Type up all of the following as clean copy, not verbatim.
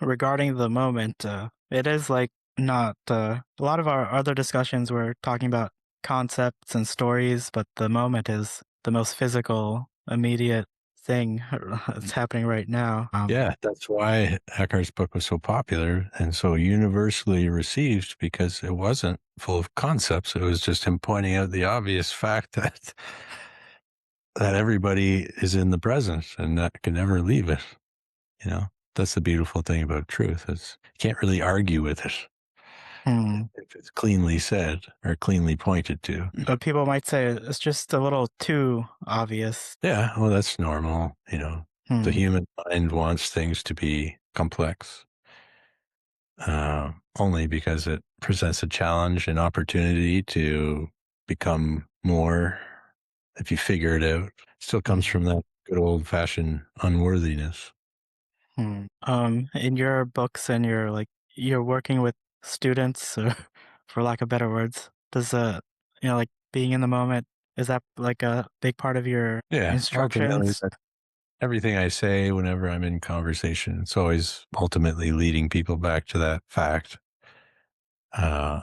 Regarding the moment, it is like not a lot of our other discussions were talking about concepts and stories, but the moment is the most physical, immediate thing that's happening right now. Yeah, that's why Eckhart's book was so popular and so universally received because it wasn't full of concepts. It was just him pointing out the obvious fact that everybody is in the present and that can never leave it. You know, that's the beautiful thing about truth is you can't really argue with it Hmm. if it's cleanly said or cleanly pointed to. But people might say it's just a little too obvious. Yeah, well, that's normal. The Hmm. human mind wants things to be complex, only because it presents a challenge and opportunity to become more if you figure it out. It still comes Hmm. from that good old fashioned unworthiness. Hmm. In your books and you're working with students, for lack of better words, does like being in the moment, is that like a big part of your Yeah, ultimately, instructions? that everything I say whenever I'm in conversation, it's always ultimately leading people back to that fact. Uh,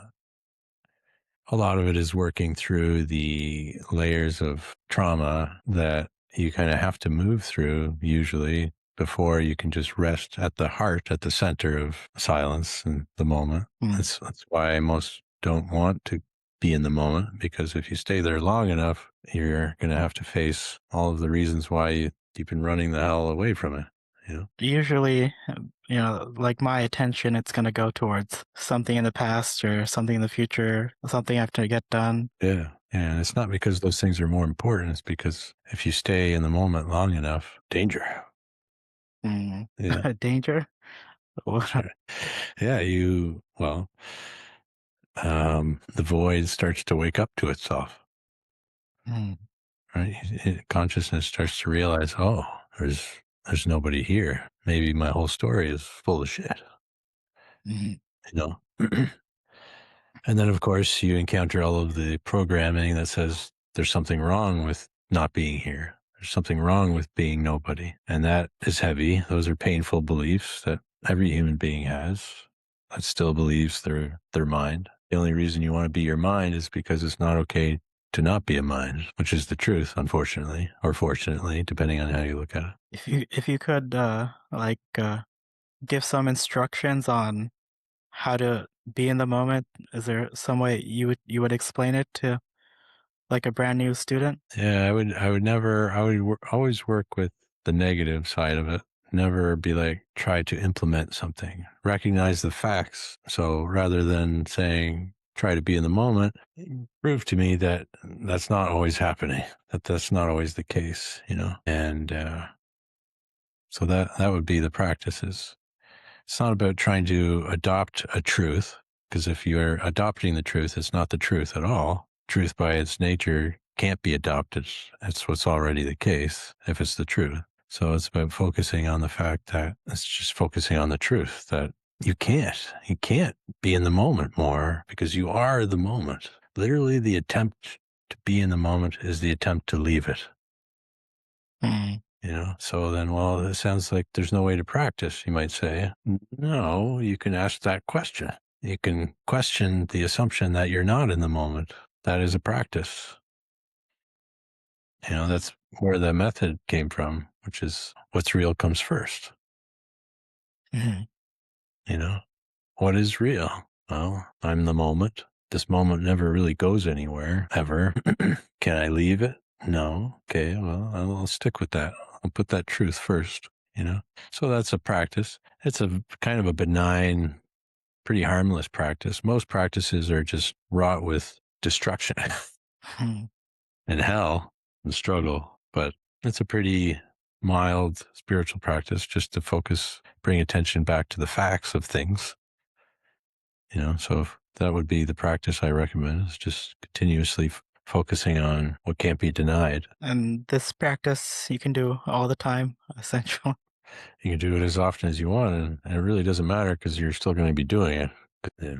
a lot of it is working through the layers of trauma that you kind of have to move through usually before you can just rest at the heart, at the center of silence and the moment. Hmm. That's why most don't want to be in the moment because if you stay there long enough, you're going to have to face all of the reasons why you've been running the hell away from it. You know? Usually, like my attention, it's gonna go towards something in the past or something in the future, something I have to get done. Yeah. Yeah. And it's not because those things are more important. It's because if you stay in the moment long enough, danger. Hmm. Yeah. Danger? What? Yeah. The void starts to wake up to itself, Hmm. right? Consciousness starts to realize, oh, there's nobody here. Maybe my whole story is full of shit, Hmm. you know? And then, of course, you encounter all of the programming that says there's something wrong with not being here. There's something wrong with being nobody. And that is heavy. Those are painful beliefs that every human being has that still believes their mind. The only reason you want to be your mind is because it's not okay to not be a mind, which is the truth, unfortunately, or fortunately, depending on how you look at it. If you could give some instructions on how to be in the moment, is there some way you would explain it to like a brand new student? Yeah, I would always work with the negative side of it. Never be like, try to implement something, recognize the facts. So rather than saying, try to be in the moment, prove to me that that's not always happening, that that's not always the case, And so that would be the practices. It's not about trying to adopt a truth, because if you're adopting the truth, it's not the truth at all. Truth by its nature can't be adopted. That's what's already the case if it's the truth. So it's about focusing on the fact that it's just focusing on the truth that you can't be in the moment more because you are the moment. Literally, the attempt to be in the moment is the attempt to leave it. Hmm. So then, well, it sounds like there's no way to practice, you might say. No, you can ask that question. You can question the assumption that you're not in the moment. That is a practice. That's where the method came from, which is what's real comes first. Hmm. You know, what is real? Well, I'm the moment. This moment never really goes anywhere, ever. Can I leave it? No. Okay, well, I'll stick with that. I'll put that truth first, you know? So that's a practice. It's a kind of a benign, pretty harmless practice. Most practices are just wrought with destruction Hmm. and hell and struggle, but it's a pretty mild spiritual practice just to focus, bring attention back to the facts of things. So that would be the practice I recommend is just continuously focusing on what can't be denied. And this practice you can do all the time, essentially. You can do it as often as you want, and it really doesn't matter because you're still going to be doing it. Yeah.